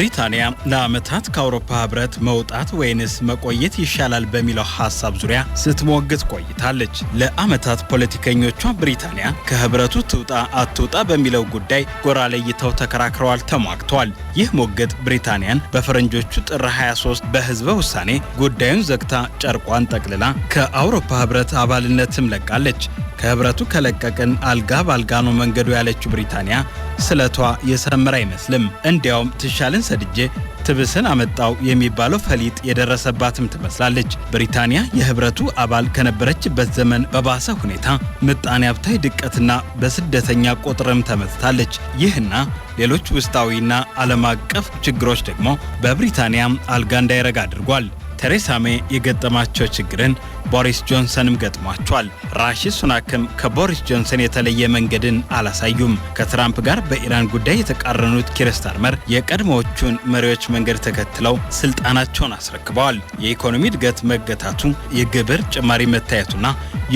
ብሪታንያ ለዓመታት ከአውሮፓ ህብረት መውጣት ወይንስ መቆየት ይሻላል በሚለው ሐሳብ ዙሪያ ስትሞግት ቆይታለች። ለዓመታት ፖለቲከኞቿ ብሪታንያ ከህብረቱ ትውጣ አትውጣ በሚለው ጉዳይ ጎራ ለይተው ተከራክረዋል፣ ተሟግተዋል። ይህ ሞግት ብሪታንያን በፈረንጆቹ ጥር 23 በህዝበ ውሳኔ ጉዳዩን ዘግታ ጨርቋን ጠቅልላ ከአውሮፓ ህብረት አባልነትም ለቃለች። ከህብረቱ ከለቀቅን አልጋ ባልጋ ነው መንገዱ ያለችው ብሪታንያ ስለቷ የሰመረ አይመስልም። እንዲያውም ትሻልን ሰድጄ ትብስን አመጣው የሚባለው ፈሊጥ የደረሰባትም ትመስላለች። ብሪታንያ የህብረቱ አባል ከነበረችበት ዘመን በባሰ ሁኔታ ምጣኔ ሀብታዊ ድቀትና በስደተኛ ቁጥርም ተመትታለች። ይህና ሌሎች ውስጣዊና ዓለም አቀፍ ችግሮች ደግሞ በብሪታንያ አልጋ እንዳይረጋ አድርጓል። ቴሬሳ ሜይ የገጠማቸው ችግርን ቦሪስ ጆንሰንም ገጥሟቸዋል። ራሺ ሱናክም ከቦሪስ ጆንሰን የተለየ መንገድን አላሳዩም። ከትራምፕ ጋር በኢራን ጉዳይ የተቃረኑት ኪር ስታርመር የቀድሞዎቹን መሪዎች መንገድ ተከትለው ስልጣናቸውን አስረክበዋል። የኢኮኖሚ እድገት መገታቱ፣ የግብር ጭማሪ መታየቱና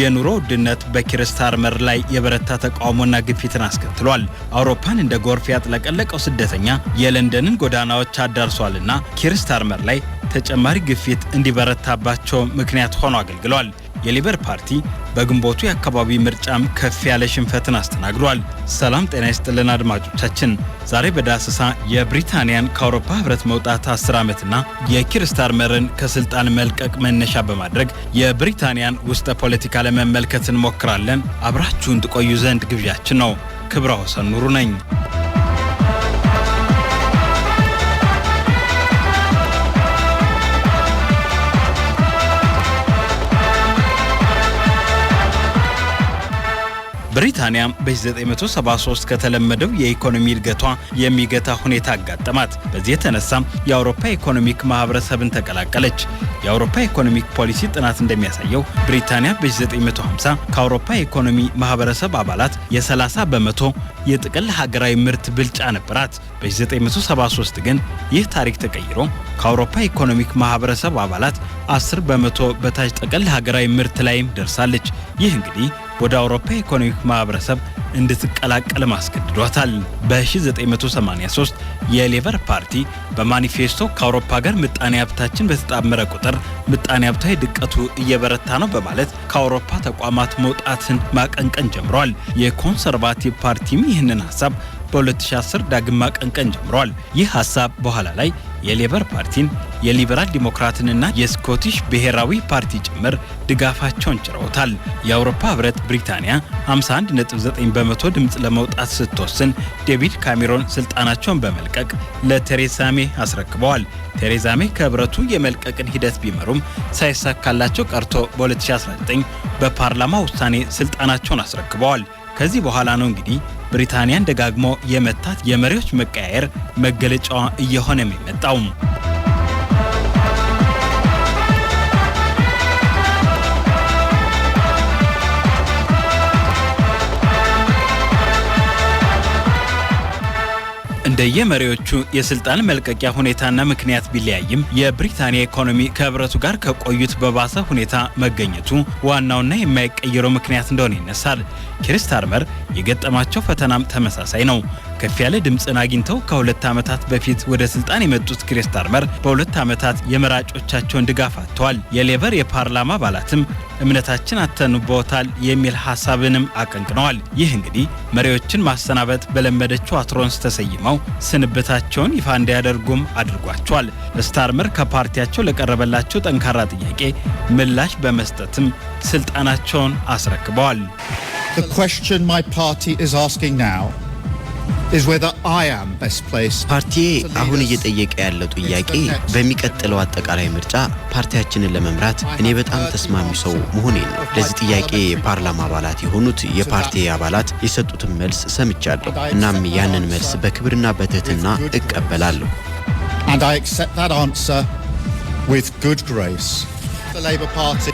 የኑሮ ውድነት በኪር ስታርመር ላይ የበረታ ተቃውሞና ግፊትን አስከትሏል። አውሮፓን እንደ ጎርፍ ያጥለቀለቀው ስደተኛ የለንደንን ጎዳናዎች አዳርሷልና ኪር ስታርመር ላይ ተጨማሪ ግፊት እንዲበረታባቸው ምክንያት ሆኖ አገልግሏል። የሊበር ፓርቲ በግንቦቱ የአካባቢ ምርጫም ከፍ ያለ ሽንፈትን አስተናግዷል። ሰላም ጤና ይስጥልን አድማጮቻችን፣ ዛሬ በዳሰሳ የብሪታንያን ከአውሮፓ ህብረት መውጣት 10 ዓመትና የኪር ስታርመርን ከስልጣን መልቀቅ መነሻ በማድረግ የብሪታንያን ውስጠ ፖለቲካ ለመመልከት እንሞክራለን። አብራችሁን ትቆዩ ዘንድ ግብዣችን ነው። ክብረ ወሰን ኑሩ ነኝ። ብሪታንያ በ1973 ከተለመደው የኢኮኖሚ እድገቷ የሚገታ ሁኔታ አጋጠማት። በዚህ የተነሳም የአውሮፓ ኢኮኖሚክ ማህበረሰብን ተቀላቀለች። የአውሮፓ ኢኮኖሚክ ፖሊሲ ጥናት እንደሚያሳየው ብሪታንያ በ1950 ከአውሮፓ ኢኮኖሚ ማህበረሰብ አባላት የ30 በመቶ የጥቅል ሀገራዊ ምርት ብልጫ ነበራት። በ1973 ግን ይህ ታሪክ ተቀይሮ ከአውሮፓ ኢኮኖሚክ ማህበረሰብ አባላት 10 በመቶ በታች ጥቅል ሀገራዊ ምርት ላይም ደርሳለች። ይህ እንግዲህ ወደ አውሮፓ ኢኮኖሚክ ማህበረሰብ እንድትቀላቀል ማስገድዷታል። በ1983 የሌበር ፓርቲ በማኒፌስቶ ከአውሮፓ ጋር ምጣኔ ሀብታችን በተጣመረ ቁጥር ምጣኔ ሀብታዊ ድቀቱ እየበረታ ነው በማለት ከአውሮፓ ተቋማት መውጣትን ማቀንቀን ጀምሯል። የኮንሰርቫቲቭ ፓርቲም ይህንን ሐሳብ በ2010 ዳግም ማቀንቀን ጀምሯል። ይህ ሐሳብ በኋላ ላይ የሌበር ፓርቲን የሊበራል ዲሞክራትንና የስኮቲሽ ብሔራዊ ፓርቲ ጭምር ድጋፋቸውን ጭረውታል። የአውሮፓ ህብረት ብሪታንያ 51.9 በመቶ ድምፅ ለመውጣት ስትወስን ዴቪድ ካሜሮን ስልጣናቸውን በመልቀቅ ለቴሬሳ ሜይ አስረክበዋል። ቴሬሳ ሜይ ከህብረቱ የመልቀቅን ሂደት ቢመሩም ሳይሳካላቸው ቀርቶ በ2019 በፓርላማ ውሳኔ ስልጣናቸውን አስረክበዋል። ከዚህ በኋላ ነው እንግዲህ ብሪታንያን ደጋግሞ የመታት የመሪዎች መቀያየር መገለጫዋ እየሆነ የመጣው። እንደየመሪዎቹ የስልጣን መልቀቂያ ሁኔታና ምክንያት ቢለያይም የብሪታንያ ኢኮኖሚ ከህብረቱ ጋር ከቆዩት በባሰ ሁኔታ መገኘቱ ዋናውና የማይቀየረው ምክንያት እንደሆነ ይነሳል። ኪር ስታርመር የገጠማቸው ፈተናም ተመሳሳይ ነው። ከፍ ያለ ድምፅን አግኝተው ከ2 ዓመታት በፊት ወደ ስልጣን የመጡት ኪር ስታርመር በ2 ዓመታት የመራጮቻቸውን ድጋፍ አጥተዋል። የሌበር የፓርላማ አባላትም እምነታችን አተንቦታል የሚል ሐሳብንም አቀንቅነዋል። ይህ እንግዲህ መሪዎችን ማሰናበት በለመደችው አትሮንስ ተሰይመው ስንብታቸውን ይፋ እንዲያደርጉም አድርጓቸዋል። ስታርመር ከፓርቲያቸው ለቀረበላቸው ጠንካራ ጥያቄ ምላሽ በመስጠትም ስልጣናቸውን አስረክበዋል። The question my party is asking now is whether I am best placed. ፓርቲዬ አሁን እየጠየቀ ያለው ጥያቄ በሚቀጥለው አጠቃላይ ምርጫ ፓርቲያችንን ለመምራት እኔ በጣም ተስማሚ ሰው መሆኔ ነው። ለዚህ ጥያቄ የፓርላማ አባላት የሆኑት የፓርቲ አባላት የሰጡትን መልስ ሰምቻለሁ። እናም ያንን መልስ በክብርና በትህትና እቀበላለሁ። And I accept that answer with good grace.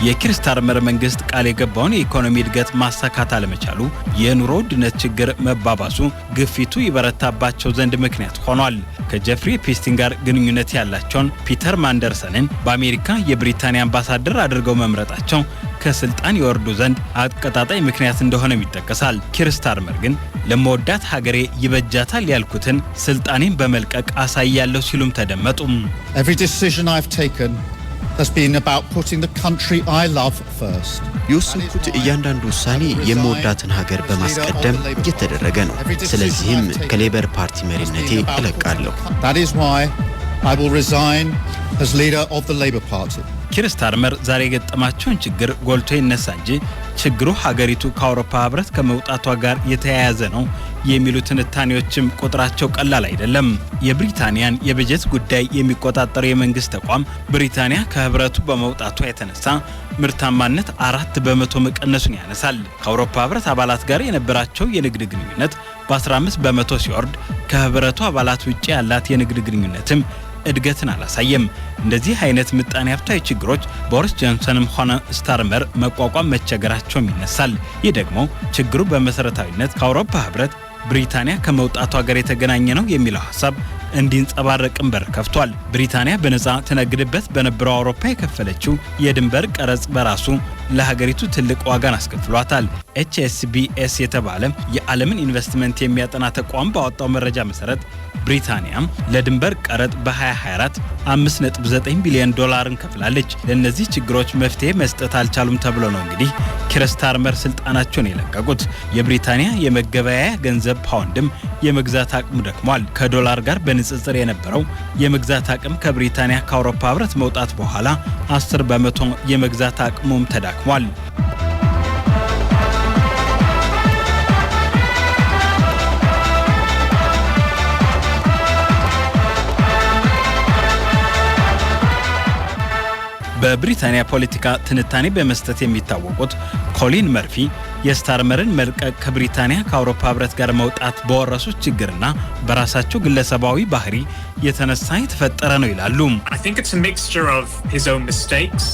የኪር ስታርመር መንግስት ቃል የገባውን የኢኮኖሚ እድገት ማሳካት አለመቻሉ፣ የኑሮ ውድነት ችግር መባባሱ ግፊቱ ይበረታባቸው ዘንድ ምክንያት ሆኗል። ከጀፍሪ ፒስቲን ጋር ግንኙነት ያላቸውን ፒተር ማንደርሰንን በአሜሪካ የብሪታንያ አምባሳደር አድርገው መምረጣቸው ከስልጣን ይወርዱ ዘንድ አቀጣጣይ ምክንያት እንደሆነም ይጠቀሳል። ኪር ስታርመር ግን ለመወዳት ሀገሬ ይበጃታል ያልኩትን ስልጣኔን በመልቀቅ አሳያለሁ ሲሉም ተደመጡ። Every decision I've taken has been about putting the country I love first. የወሰንኩት እያንዳንዱ ውሳኔ የምወዳትን ሀገር በማስቀደም እየተደረገ ነው። ስለዚህም ከሌበር ፓርቲ መሪነቴ እለቃለሁ። That is why I will resign as leader of the Labour Party. ኪር ስታርመር ዛሬ የገጠማቸውን ችግር ጎልቶ ይነሳ እንጂ ችግሩ ሀገሪቱ ከአውሮፓ ህብረት ከመውጣቷ ጋር የተያያዘ ነው የሚሉ ትንታኔዎችም ቁጥራቸው ቀላል አይደለም። የብሪታንያን የበጀት ጉዳይ የሚቆጣጠረው የመንግስት ተቋም ብሪታንያ ከህብረቱ በመውጣቷ የተነሳ ምርታማነት 4 በመቶ መቀነሱን ያነሳል። ከአውሮፓ ህብረት አባላት ጋር የነበራቸው የንግድ ግንኙነት በ15 በመቶ ሲወርድ ከህብረቱ አባላት ውጪ ያላት የንግድ ግንኙነትም እድገትን አላሳየም። እንደዚህ አይነት ምጣኔ ሀብታዊ ችግሮች ቦሪስ ጆንሰንም ሆነ ስታርመር መቋቋም መቸገራቸውም ይነሳል። ይህ ደግሞ ችግሩ በመሰረታዊነት ከአውሮፓ ህብረት ብሪታንያ ከመውጣቷ ጋር የተገናኘ ነው የሚለው ሐሳብ እንዲንጸባረቅም በር ከፍቷል። ብሪታንያ በነፃ ተነግድበት በነበረው አውሮፓ የከፈለችው የድንበር ቀረጽ በራሱ ለሀገሪቱ ትልቅ ዋጋን አስከፍሏታል። HSBS የተባለ የዓለምን ኢንቨስትመንት የሚያጠና ተቋም ባወጣው መረጃ መሰረት ብሪታንያም ለድንበር ቀረጥ በ2024 $5.9 ቢሊዮን ከፍላለች። ለነዚህ ችግሮች መፍትሄ መስጠት አልቻሉም ተብሎ ነው እንግዲህ ኪር ስታርመር ስልጣናቸውን የለቀቁት። የብሪታንያ የመገበያያ ገንዘብ ፓውንድም የመግዛት አቅሙ ደክሟል። ከዶላር ጋር በንጽጽር የነበረው የመግዛት አቅም ከብሪታንያ ከአውሮፓ ህብረት መውጣት በኋላ 10 በመቶ የመግዛት አቅሙም ተዳክሟል። በብሪታንያ ፖለቲካ ትንታኔ በመስጠት የሚታወቁት ኮሊን መርፊ የስታርመርን መልቀቅ ከብሪታንያ ከአውሮፓ ህብረት ጋር መውጣት በወረሱት ችግርና በራሳቸው ግለሰባዊ ባህሪ የተነሳ የተፈጠረ ነው ይላሉ። I think it's a mixture of his own mistakes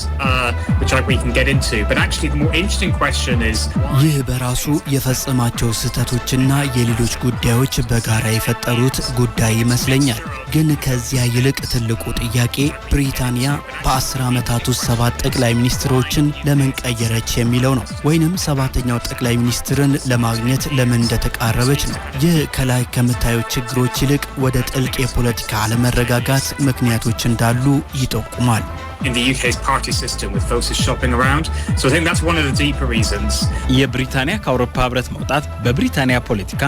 which we can get into, but actually the more interesting question is ይህ በራሱ የፈጸማቸው ስህተቶችና የሌሎች ጉዳዮች በጋራ የፈጠሩት ጉዳይ ይመስለኛል። ግን ከዚያ ይልቅ ትልቁ ጥያቄ ብሪታንያ በ10 ዓመታት ውስጥ 7 ጠቅላይ ሚኒስትሮችን ለምን ቀየረች የሚለው ነው። ወይንም 7ኛው ጠቅላይ ሚኒስትርን ለማግኘት ለምን እንደተቃረበች ነው። ይህ ከላይ ከምታዩት ችግሮች ይልቅ ወደ ጥልቅ የፖለቲካ አለመረጋጋት ምክንያቶች እንዳሉ ይጠቁማል። in the UK's party system with voters shopping around. So I think that's one of the deeper reasons. የብሪታንያ ከአውሮፓ ህብረት መውጣት በብሪታንያ ፖለቲካ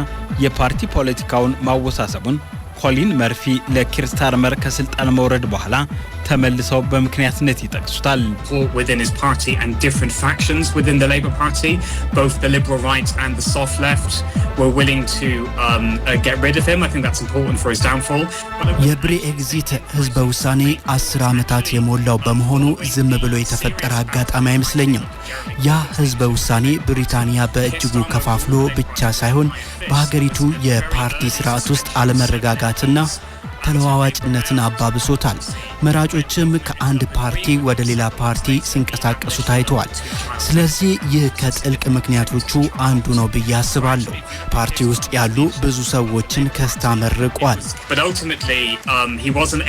የፓርቲ ፖለቲካውን ማወሳሰቡን ኮሊን መርፊ ለኪር ስታርመር ከስልጣን መውረድ በኋላ ተመልሰው በምክንያትነት ይጠቅሱታል። Within his party and different factions within the Labour Party, both the liberal right and the soft left were willing to get rid of him. I think that's important for his downfall. የብሬግዚት ህዝበ ውሳኔ 10 ዓመታት የሞላው በመሆኑ ዝም ብሎ የተፈጠረ አጋጣሚ አይመስለኝም። ያ ህዝበ ውሳኔ ብሪታንያ በእጅጉ ከፋፍሎ ብቻ ሳይሆን በሀገሪቱ የፓርቲ ስርዓት ውስጥ አለመረጋጋትና ተለዋዋጭነትን አባብሶታል። መራጮችም ከአንድ ፓርቲ ወደ ሌላ ፓርቲ ሲንቀሳቀሱ ታይተዋል። ስለዚህ ይህ ከጥልቅ ምክንያቶቹ አንዱ ነው ብዬ አስባለሁ። ፓርቲ ውስጥ ያሉ ብዙ ሰዎችን ከስታርመር ርቋል። But ultimately he wasn't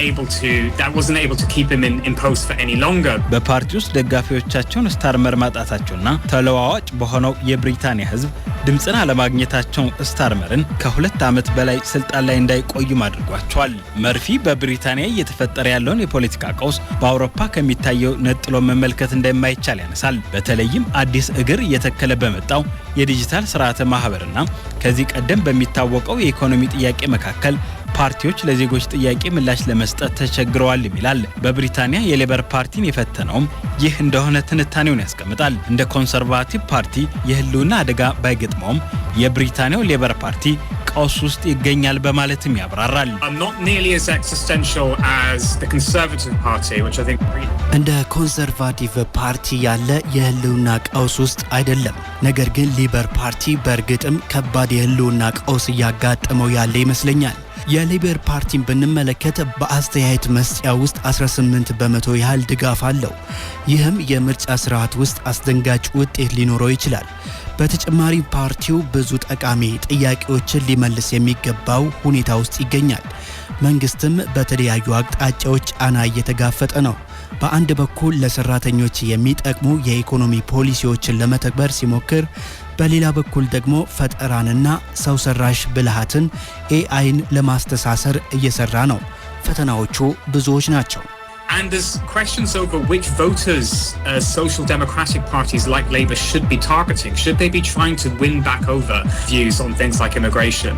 able to keep him in post for any longer. በፓርቲ ውስጥ ደጋፊዎቻቸውን ስታርመር ማጣታቸውና ተለዋዋጭ በሆነው የብሪታንያ ህዝብ ድምጽን አለማግኘታቸው ስታርመርን ከ2 ዓመት በላይ ስልጣን ላይ እንዳይቆዩ አድርጓቸዋል። መርፊ በብሪታንያ እየተፈጠረ ያለውን የፖለቲካ ቀውስ በአውሮፓ ከሚታየው ነጥሎ መመልከት እንደማይቻል ያነሳል። በተለይም አዲስ እግር እየተከለ በመጣው የዲጂታል ስርዓተ ማህበርና ከዚህ ቀደም በሚታወቀው የኢኮኖሚ ጥያቄ መካከል ፓርቲዎች ለዜጎች ጥያቄ ምላሽ ለመስጠት ተቸግረዋል ይላል። በብሪታንያ የሌበር ፓርቲን የፈተነውም ይህ እንደሆነ ትንታኔውን ያስቀምጣል። እንደ ኮንሰርቫቲቭ ፓርቲ የህልውና አደጋ ባይገጥመውም የብሪታንያው ሌበር ፓርቲ ቀውስ ውስጥ ይገኛል በማለትም ያብራራል። Not nearly as existential as the Conservative Party, which I think እንደ ኮንሰርቫቲቭ ፓርቲ ያለ የህልውና ቀውስ ውስጥ አይደለም። ነገር ግን ሊበር ፓርቲ በእርግጥም ከባድ የህልውና ቀውስ እያጋጠመው ያለ ይመስለኛል። የሊበር ፓርቲን ብንመለከት በአስተያየት መስጫ ውስጥ 18 በመቶ ያህል ድጋፍ አለው። ይህም የምርጫ ስርዓት ውስጥ አስደንጋጭ ውጤት ሊኖረው ይችላል። በተጨማሪ ፓርቲው ብዙ ጠቃሚ ጥያቄዎችን ሊመልስ የሚገባው ሁኔታ ውስጥ ይገኛል። መንግስትም በተለያዩ አቅጣጫዎች ጫና እየተጋፈጠ ነው። በአንድ በኩል ለሰራተኞች የሚጠቅሙ የኢኮኖሚ ፖሊሲዎችን ለመተግበር ሲሞክር፣ በሌላ በኩል ደግሞ ፈጠራንና ሰው ሰራሽ ብልሃትን ኤአይን ለማስተሳሰር እየሰራ ነው። ፈተናዎቹ ብዙዎች ናቸው። And there's questions over which voters social democratic parties like Labour should be targeting. Should they be trying to win back over views on things like immigration?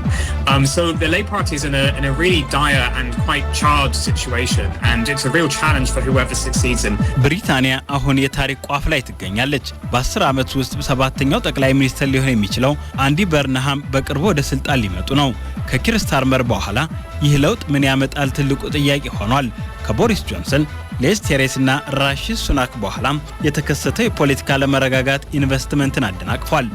So the Labour Party is in a really dire and quite charged situation, and it's a real challenge for whoever succeeds in. ብሪታንያ አሁን የታሪክ ቋፍ ላይ ትገኛለች። በ10 ዓመት ውስጥ ሰባተኛው ጠቅላይ ሚኒስትር ሊሆን የሚችለው አንዲ በርንሃም በቅርቡ ወደ ስልጣን ሊመጡ ነው። ከኪር ስታርመር በኋላ ይህ ለውጥ ምን ያመጣል ትልቁ ጥያቄ ሆኗል። ከቦሪስ ጆንሰን፣ ሊዝ ትሬስና ራሺ ሱናክ በኋላ የተከሰተው የፖለቲካ ለመረጋጋት ኢንቨስትመንትን አደናቅፏል።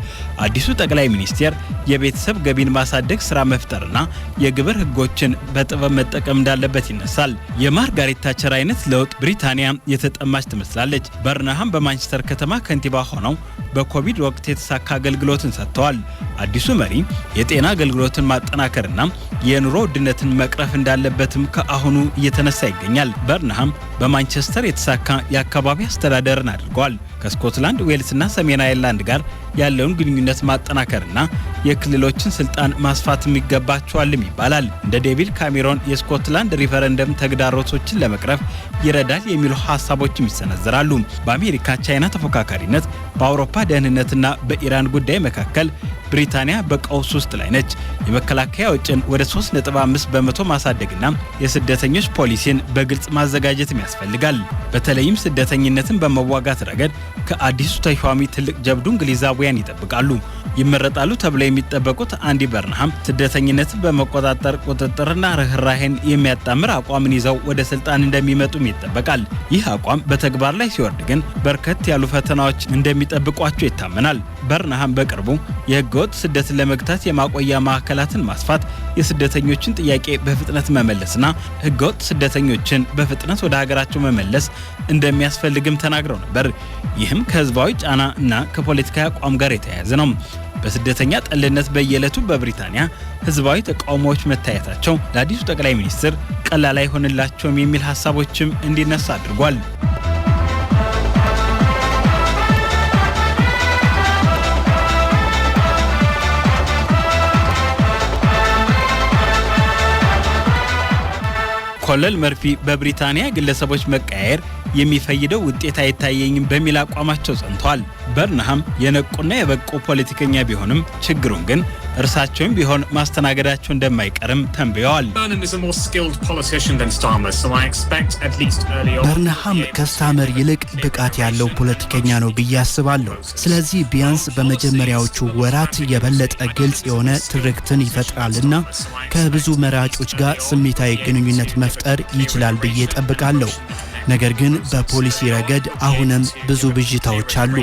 አዲሱ ጠቅላይ ሚኒስትር የቤተሰብ ገቢን ማሳደግ ስራ መፍጠርና የግብር ህጎችን በጥበብ መጠቀም እንዳለበት ይነሳል። የማርጋሬት ታቸር አይነት ለውጥ ብሪታንያ የተጠማች ትመስላለች። በርንሃም በማንቸስተር ከተማ ከንቲባ ሆነው በኮቪድ ወቅት የተሳካ አገልግሎትን ሰጥተዋል። አዲሱ መሪ የጤና አገልግሎትን ማጠናከርና የኑሮ ውድነትን መቅረፍ እንዳለበትም ከአሁኑ እየተነሳ ይገኛል። በርንሃም በማንቸስተር የተሳካ የአካባቢ አስተዳደርን አድርገዋል። ከስኮትላንድ፣ ዌልስና ሰሜን አይርላንድ ጋር ያለውን ግንኙነት ማጠናከርና የክልሎችን ስልጣን ማስፋትም ይገባቸዋልም ይባላል። እንደ ዴቪድ ካሜሮን የስኮትላንድ ሪፈረንደም ተግዳሮቶችን ለመቅረፍ ይረዳል የሚሉ ሐሳቦችም ይሰነዘራሉ። በአሜሪካ ቻይና ተፎካካሪነት፣ በአውሮፓ ደህንነትና በኢራን ጉዳይ መካከል ብሪታንያ በቀውስ ውስጥ ላይ ነች። የመከላከያ ወጪን ወደ 3.5 በመቶ ማሳደግና የስደተኞች ፖሊሲን በግልጽ ማዘጋጀትም ያስፈልጋል። በተለይም ስደተኝነትን በመዋጋት ረገድ ከአዲሱ ተሿሚ ትልቅ ጀብዱ እንግሊዛውያን ይጠብቃሉ። ይመረጣሉ ተብለው የሚጠበቁት አንዲ በርንሃም ስደተኝነትን በመቆጣጠር ቁጥጥርና ርህራሄን የሚያጣምር አቋምን ይዘው ወደ ስልጣን እንደሚመጡም ይጠበቃል። ይህ አቋም በተግባር ላይ ሲወርድ ግን በርከት ያሉ ፈተናዎች እንደሚጠብቋቸው ይታመናል። በርንሃም በቅርቡ የህገወጥ ስደትን ለመግታት የማቆያ ማዕከላትን ማስፋት፣ የስደተኞችን ጥያቄ በፍጥነት መመለስና ህገወጥ ስደተኞችን በፍጥነት ወደ ሀገራቸው መመለስ እንደሚያስፈልግም ተናግረው ነበር። ይህም ከህዝባዊ ጫና እና ከፖለቲካዊ አቋም ጋር የተያያዘ ነው። በስደተኛ ጠልነት በየዕለቱ በብሪታንያ ህዝባዊ ተቃውሞዎች መታየታቸው ለአዲሱ ጠቅላይ ሚኒስትር ቀላል አይሆንላቸውም የሚል ሐሳቦችም እንዲነሳ አድርጓል። ኮሎኔል መርፊ በብሪታንያ ግለሰቦች መቀያየር የሚፈይደው ውጤት አይታየኝም በሚል አቋማቸው ጸንተዋል። በርንሃም የነቁና የበቁ ፖለቲከኛ ቢሆንም ችግሩን ግን እርሳቸውም ቢሆን ማስተናገዳቸው እንደማይቀርም ተንብየዋል። በርንሃም ከስታመር ይልቅ ብቃት ያለው ፖለቲከኛ ነው ብዬ አስባለሁ። ስለዚህ ቢያንስ በመጀመሪያዎቹ ወራት የበለጠ ግልጽ የሆነ ትርክትን ይፈጥራልና ከብዙ መራጮች ጋር ስሜታዊ ግንኙነት መፍጠር ይችላል ብዬ ጠብቃለሁ። ነገር ግን በፖሊሲ ረገድ አሁንም ብዙ ብዥታዎች አሉ።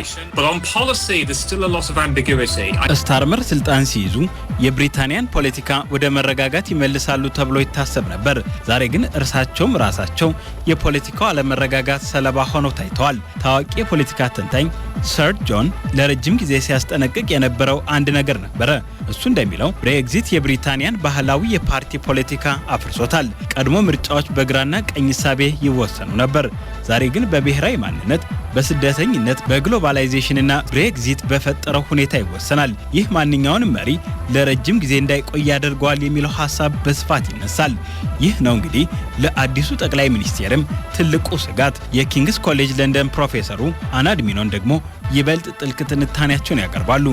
ስታርመር ስልጣን ሲይዙ የብሪታንያን ፖለቲካ ወደ መረጋጋት ይመልሳሉ ተብሎ ይታሰብ ነበር። ዛሬ ግን እርሳቸውም ራሳቸው የፖለቲካው አለመረጋጋት ሰለባ ሆነው ታይተዋል። ታዋቂ የፖለቲካ ተንታኝ ሰር ጆን ለረጅም ጊዜ ሲያስጠነቅቅ የነበረው አንድ ነገር ነበረ። እሱ እንደሚለው ብሬግዚት የብሪታንያን ባህላዊ የፓርቲ ፖለቲካ አፍርሶታል። ቀድሞ ምርጫዎች በግራና ቀኝ ሳቤ ይወሰኑ ነበር። ዛሬ ግን በብሔራዊ ማንነት፣ በስደተኝነት፣ በግሎባላይዜሽንና ብሬግዚት በፈጠረው ሁኔታ ይወሰናል። ይህ ማንኛውንም መሪ ለረጅም ጊዜ እንዳይቆይ ያደርገዋል የሚለው ሐሳብ በስፋት ይነሳል። ይህ ነው እንግዲህ ለአዲሱ ጠቅላይ ሚኒስትርም ትልቁ ስጋት። የኪንግስ ኮሌጅ ለንደን ፕሮፌሰሩ አናድ ሚኖን ደግሞ ይበልጥ ጥልቅ ትንታኔያቸውን ያቀርባሉ።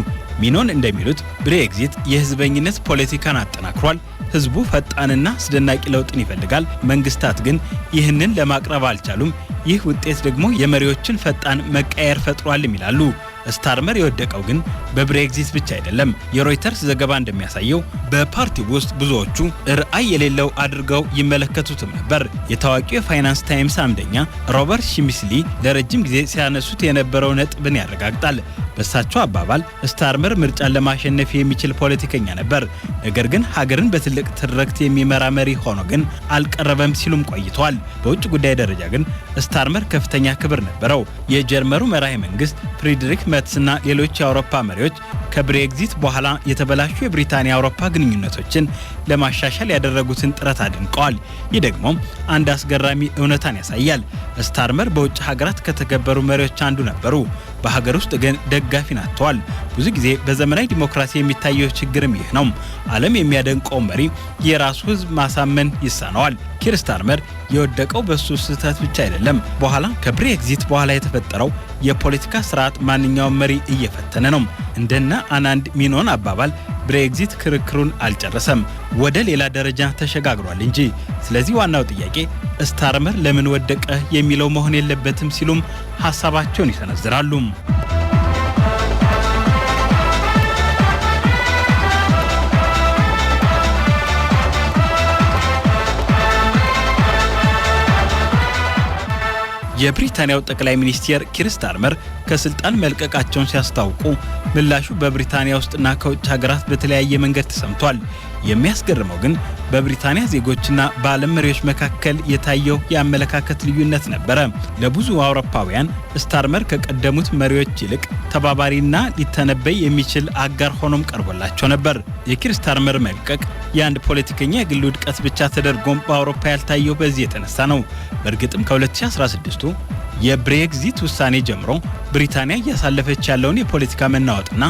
ሚኖን እንደሚሉት ብሬግዚት የህዝበኝነት ፖለቲካን አጠናክሯል። ህዝቡ ፈጣንና አስደናቂ ለውጥን ይፈልጋል። መንግስታት ግን ይህንን ለማቅረብ አልቻሉም። ይህ ውጤት ደግሞ የመሪዎችን ፈጣን መቀየር ፈጥሯልም ይላሉ። ስታርመር የወደቀው ግን በብሬግዚት ብቻ አይደለም። የሮይተርስ ዘገባ እንደሚያሳየው በፓርቲው ውስጥ ብዙዎቹ ራዕይ የሌለው አድርገው ይመለከቱትም ነበር። የታዋቂው የፋይናንስ ታይምስ አምደኛ ሮበርት ሺምስሊ ለረጅም ጊዜ ሲያነሱት የነበረው ነጥብን ያረጋግጣል። በሳቸው አባባል ስታርመር ምርጫን ለማሸነፍ የሚችል ፖለቲከኛ ነበር፣ ነገር ግን ሀገርን በትልቅ ትርክት የሚመራ መሪ ሆኖ ግን አልቀረበም ሲሉም ቆይተዋል። በውጭ ጉዳይ ደረጃ ግን ስታርመር ከፍተኛ ክብር ነበረው። የጀርመኑ መራሄ መንግስት ፍሪድሪክ መርትስና ሌሎች የአውሮፓ መሪዎች ከብሬግዚት በኋላ የተበላሹ የብሪታንያ አውሮፓ ግንኙነቶችን ለማሻሻል ያደረጉትን ጥረት አድንቀዋል። ይህ ደግሞ አንድ አስገራሚ እውነታን ያሳያል። ስታርመር በውጭ ሀገራት ከተከበሩ መሪዎች አንዱ ነበሩ። በሀገር ውስጥ ግን ደጋፊን አጥተዋል። ብዙ ጊዜ በዘመናዊ ዲሞክራሲ የሚታየው ችግርም ይህ ነው። ዓለም የሚያደንቀው መሪ የራሱ ህዝብ ማሳመን ይሳነዋል። ኪር ስታርመር የወደቀው በሱ ስህተት ብቻ አይደለም። በኋላ ከብሬግዚት በኋላ የተፈጠረው የፖለቲካ ስርዓት ማንኛውም መሪ እየፈተነ ነው። እንደና አናንድ ሚኖን አባባል ብሬግዚት ክርክሩን አልጨረሰም፣ ወደ ሌላ ደረጃ ተሸጋግሯል እንጂ። ስለዚህ ዋናው ጥያቄ ስታርመር ለምን ወደቀ የሚለው መሆን የለበትም ሲሉም ሐሳባቸውን ይሰነዝራሉ። የብሪታንያው ጠቅላይ ሚኒስትር ኪር ስታርመር ከስልጣን መልቀቃቸውን ሲያስታውቁ ምላሹ በብሪታንያ ውስጥና ከውጭ ሀገራት በተለያየ መንገድ ተሰምቷል። የሚያስገርመው ግን በብሪታንያ ዜጎችና በዓለም መሪዎች መካከል የታየው የአመለካከት ልዩነት ነበረ። ለብዙ አውሮፓውያን ስታርመር ከቀደሙት መሪዎች ይልቅ ተባባሪና ሊተነበይ የሚችል አጋር ሆኖም ቀርቦላቸው ነበር። የኪር ስታርመር መልቀቅ የአንድ ፖለቲከኛ የግል ውድቀት ብቻ ተደርጎም በአውሮፓ ያልታየው በዚህ የተነሳ ነው። በእርግጥም ከ2016 የብሬግዚት ውሳኔ ጀምሮ ብሪታንያ እያሳለፈች ያለውን የፖለቲካ መናወጥና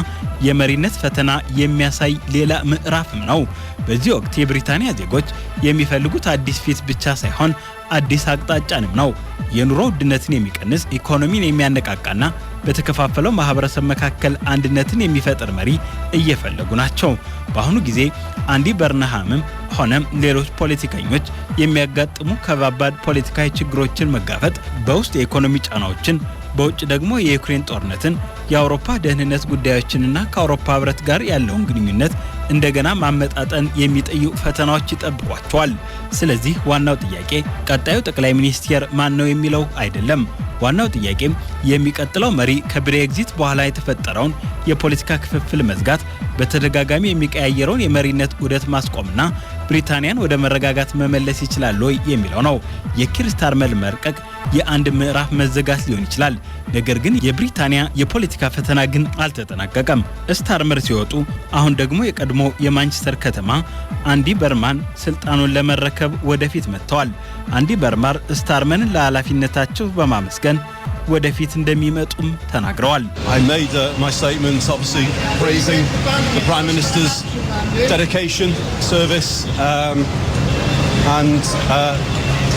የመሪነት ፈተና የሚያሳይ ሌላ ምዕራፍም ነው። በዚህ ወቅት የብሪታንያ ዜጎች የሚፈልጉት አዲስ ፊት ብቻ ሳይሆን አዲስ አቅጣጫንም ነው። የኑሮ ውድነትን የሚቀንስ፣ ኢኮኖሚን የሚያነቃቃና በተከፋፈለው ማህበረሰብ መካከል አንድነትን የሚፈጥር መሪ እየፈለጉ ናቸው። በአሁኑ ጊዜ አንዲ በርንሃምም ሆነ ሌሎች ፖለቲከኞች የሚያጋጥሙ ከባባድ ፖለቲካዊ ችግሮችን መጋፈጥ፣ በውስጥ የኢኮኖሚ ጫናዎችን፣ በውጭ ደግሞ የዩክሬን ጦርነትን፣ የአውሮፓ ደህንነት ጉዳዮችንና ከአውሮፓ ህብረት ጋር ያለውን ግንኙነት እንደገና ማመጣጠን የሚጠይቁ ፈተናዎች ይጠብቋቸዋል። ስለዚህ ዋናው ጥያቄ ቀጣዩ ጠቅላይ ሚኒስትር ማን ነው የሚለው አይደለም። ዋናው ጥያቄ የሚቀጥለው መሪ ከብሬግዚት በኋላ የተፈጠረውን የፖለቲካ ክፍፍል መዝጋት፣ በተደጋጋሚ የሚቀያየረውን የመሪነት ዑደት ማስቆምና ብሪታንያን ወደ መረጋጋት መመለስ ይችላል ወይ የሚለው ነው። የኪር ስታርመር መልቀቅ የአንድ ምዕራፍ መዘጋት ሊሆን ይችላል። ነገር ግን የብሪታንያ የፖለቲካ ፈተና ግን አልተጠናቀቀም። ስታርመር ሲወጡ አሁን ደግሞ የቀድሞ የማንቸስተር ከተማ አንዲ በርማን ስልጣኑን ለመረከብ ወደፊት መጥተዋል። አንዲ በርማር ስታርመርን ለኃላፊነታቸው በማመስገን ወደፊት እንደሚመጡም ተናግረዋል። I made my statement obviously praising the Prime Minister's dedication, service and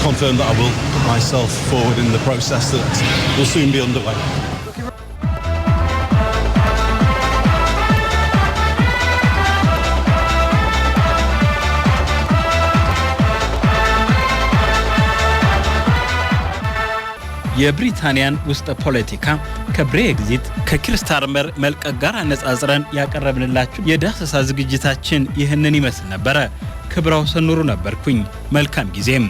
confirm that I will put myself forward in the process that will soon be underway. የብሪታንያን ውስጥ ፖለቲካ ከብሬግዚት ከኪር ስታርመር መልቀቅ ጋር አነጻጽረን ያቀረብንላችሁ የዳሰሳ ዝግጅታችን ይህንን ይመስል ነበረ። ክብራው ሰኑሩ ነበርኩኝ። መልካም ጊዜም